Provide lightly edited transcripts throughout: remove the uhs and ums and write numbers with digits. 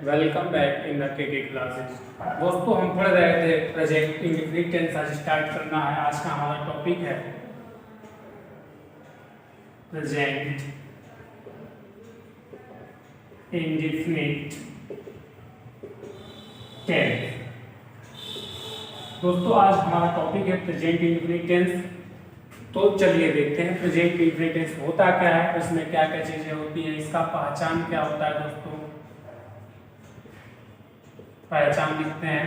Welcome back in the KK classes. दोस्तों हम पढ़ रहे थे प्रेजेंट इंडेफिनिट टेंस। आज स्टार्ट करना है। आज का हमारा टॉपिक है प्रेजेंट इंडेफिनिट टेंस। दोस्तों आज हमारा टॉपिक है प्रेजेंट इंडेफिनिट टेंस। तो चलिए देखते हैं प्रेजेंट इंडेफिनिट टेंस होता क्या है, इसमें क्या क्या चीजें होती हैं, इसका पहचान क्या होता है। दोस्तों पहचान लिखते हैं।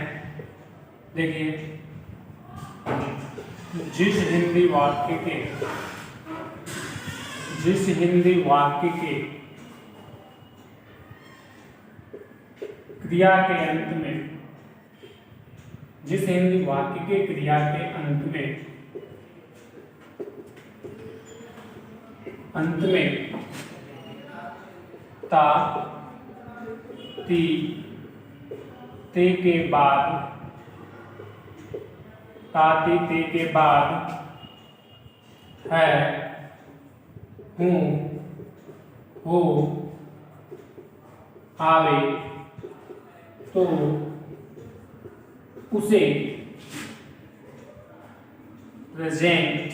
देखिए, जिस हिंदी वाक्य के क्रिया के अंत में, जिस हिंदी वाक्य के क्रिया के अंत में ता ती ते के बाद ताती ते के बाद है, हूँ, हो, आवे, तो, उसे प्रेजेंट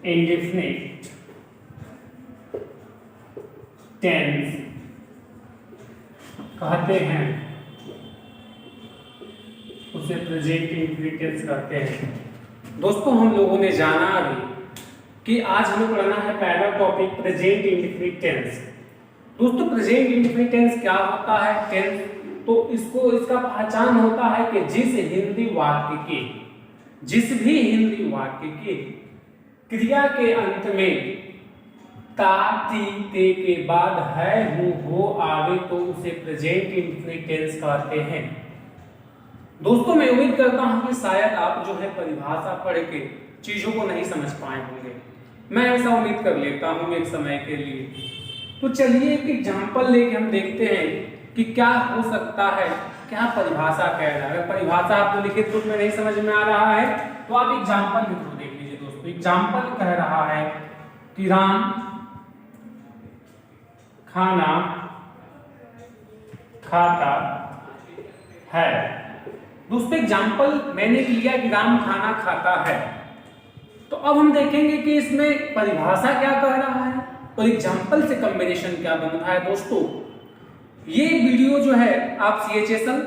इंडेफिनिट टेंस कहते हैं। उसे प्रेजेंट इंडेफिनिट टेंस कहते हैं। दोस्तों हम लोगों ने जाना अभी कि आज हमें पढ़ना है पहला टॉपिक प्रेजेंट इंडेफिनिट टेंस। दोस्तों प्रेजेंट इंडेफिनिट टेंस क्या होता है? टेंस तो इसका पहचान होता है कि जिस भी हिंदी वाक्य के क्रिया के अंत में ता ती ते के बाद है, हूँ, हो, आवे, तो उसे प्रेजेंट इंडेफिनिट टेंस कहते हैं। दोस्तों मैं उम्मीद करता हूं कि शायद आप जो है परिभाषा पढ़ के चीजों को नहीं समझ पाए होंगे। मैं ऐसा उम्मीद कर लेता हूं एक समय के लिए। तो चलिए एक एग्जाम्पल लेके हम देखते हैं कि क्या हो सकता है, क्या परिभाषा कह रहा है। अगर परिभाषा आपको लिखित रूप में नहीं समझ में आ रहा है तो आप एग्जाम्पल के थ्रू देख लीजिए। दोस्तों एग्जाम्पल कह रहा है कि राम खाना खाता है। दोस्तों एग्जाम्पल मैंने लिया कि राम खाना खाता है। तो अब हम देखेंगे कि इसमें परिभाषा क्या कह रहा है और एग्जाम्पल से कॉम्बिनेशन क्या बन रहा है। दोस्तों ये वीडियो जो है आप CHSL,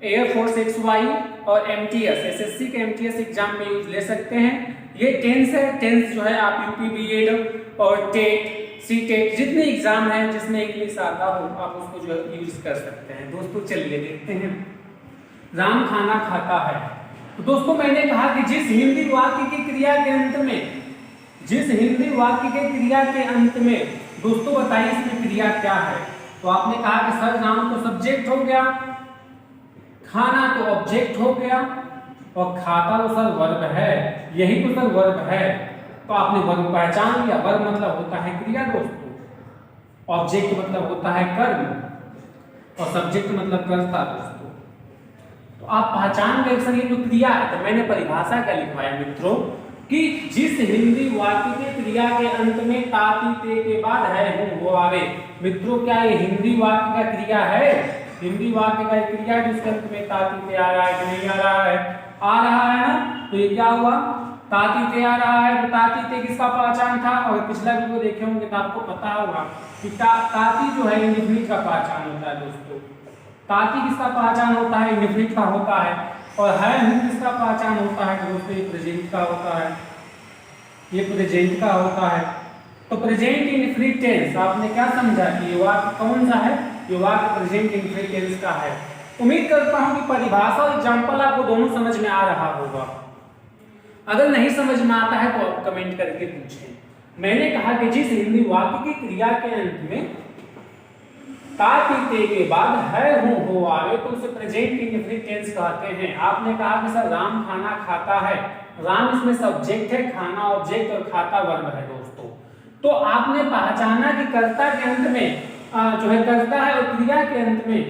एयरफोर्स XY और MTS SSC के MTS एग्जाम में यूज ले सकते हैं। ये टेंस है। टेंस जो है आप UP BEd और टेट CTET जितने एग्जाम हैं जिसमें इंग्लिश आता हो आप उसको जो है यूज कर सकते हैं। दोस्तों चलिए देखते हैं। राम खाना खाता है। तो दोस्तों मैंने कहा कि जिस हिंदी वाक्य की क्रिया के अंत में, दोस्तों बताइए इसमें क्रिया क्या है। तो आपने कहा कि सर राम तो सब्जेक्ट हो गया, खाना तो ऑब्जेक्ट हो गया और खाता तो सर वर्ब है। यही तो सर वर्ब है। तो आपने वर्ब पहचान लिया। वर्ब मतलब होता है क्रिया दोस्तों, ऑब्जेक्ट मतलब होता है कर्म और सब्जेक्ट मतलब कर्ता। दोस्तों तो आप पहचान गए सर ये तो क्रिया है। तो मैंने परिभाषा क्या लिखवाया मित्रों कि जिस हिंदी वाक्य के क्रिया के अंत में ता ती ते के बाद है, हूँ, हो, आवे। मित्रों क्या ये हिंदी वाक्य का क्रिया है? हिंदी वाक्य का क्रिया है जिसके अंत में ता ती ते आ रहा है कि नहीं आ रहा है? आ रहा है ना। तो ये क्या हुआ? ता ती ते आ रहा है। तो ता ती ते किसका पहचान था? और पिछला वीडियो देखे होंगे तो आपको पता होगा कि ताती जो है इंडेफिनिट का पहचान होता है। दोस्तों ताती किसका पहचान होता है? इंडेफिनिट का होता है। और है, हूँ किसका पहचान होता है? दोस्तों ये प्रेजेंट का होता है। ये प्रेजेंट का होता है। तो प्रेजेंट इंडेफिनिट टेंस आपने क्या समझा कि ये वाक्य कौन सा है? ये वाक्य प्रेजेंट इंडेफिनिट टेंस का है। उम्मीद करता हूं कि परिभाषा और एग्जांपल आपको दोनों समझ में आ रहा होगा। अगर नहीं समझ में आता है तो आप कमेंट करके पूछें। मैंने कहा कि जिस हिंदी वाक्य की क्रिया के अंत में ता ती ते के बाद है, हूँ, हो, आवे, तो उसे प्रेजेंट इंडेफिनिट टेंस कहते हैं। आपने कहा कि सर राम खाना खाता है। राम इसमें सब्जेक्ट है, खाना ऑब्जेक्ट और खाता वर्ब है। दोस्तों तो आपने पहचाना कि कर्ता के अंत में जो है कर्ता है और क्रिया के अंत में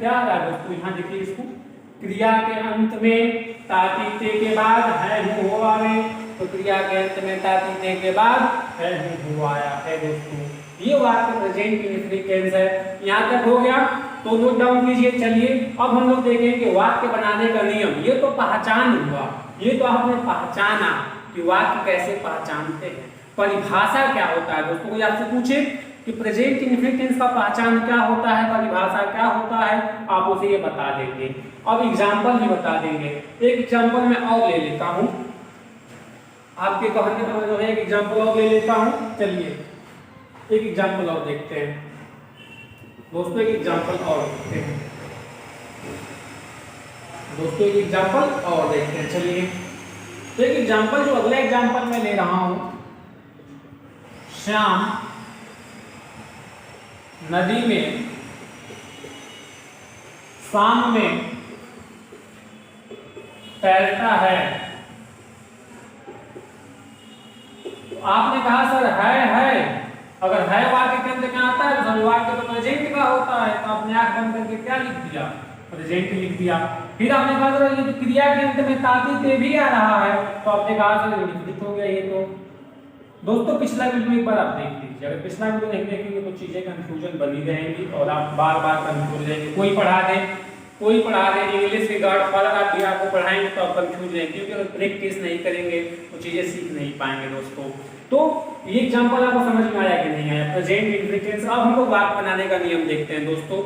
क्या आ रहा है। दोस्तों यहाँ देखिए इसको, क्रिया के अंत में ता ती ते के बाद है, हूँ, हो, आवे। तो क्रिया के अंत में ता ती ते के बाद है, हूँ, हो, आया है। दोस्तों ये वाक्य प्रेजेंट इंडेफिनिट टेंस है। यहाँ तक हो गया तो नोट डाउन कीजिए। चलिए अब हम लोग देखेंगे वाक्य बनाने का नियम। ये तो पहचान हुआ, ये तो आपने पहचाना कि वाक्य कैसे पहचानते हैं। परिभाषा क्या होता है दोस्तों, कोई आपसे पूछे कि प्रेजेंट इंडेफिनिट टेंस का पहचान क्या होता है, परिभाषा क्या होता है, आप उसे ये बता देंगे। अब एग्जाम्पल भी बता देंगे। एक एग्जाम्पल मैं और ले लेता हूँ, आपके कहने का मतलब है एक एग्जाम्पल और ले लेता हूँ। चलिए एक एग्जाम्पल और देखते हैं दोस्तों, एक एग्जाम्पल और देखते हैं दोस्तों, एक एग्जाम्पल और देखते हैं। चलिए तो एक एग्जाम्पल, जो अगला एग्जाम्पल मैं ले रहा हूं, श्याम नदी में शाम में तैरता है। तो आपने कहा सर है, अगर है वाक्य के अंत में आता है तो सभी वाक्य तो प्रेजेंट का होता है, तो आपने आंख बंद करके क्या लिख दिया, प्रेजेंट लिख दिया। फिर आपने कहा सर ये तो क्रिया के अंत में ताती ते भी आ रहा है, तो आपने कहा सर इंडेफिनिट हो गया ये तो। दोस्तों पिछला वीडियो एक बार आप देख लीजिए, अगर पिछला वीडियो नहीं देखेंगे तो चीजें कंफ्यूजन बनी रहेंगी और आप बार बार कंफ्यूज रहेंगे। कोई पढ़ा दे इंग्लिश के गॉडफादर आप भी आपको पढ़ाएंगे तो आप कंफ्यूज रहेंगे, क्योंकि अगर प्रैक्टिस नहीं करेंगे तो चीजें सीख नहीं पाएंगे दोस्तों। तो ये एग्जांपल आपको समझ में आया कि नहीं आया, प्रेजेंट इंडेफिनिट टेंस। अब हम लोग वाक्य बनाने का नियम देखते हैं दोस्तों।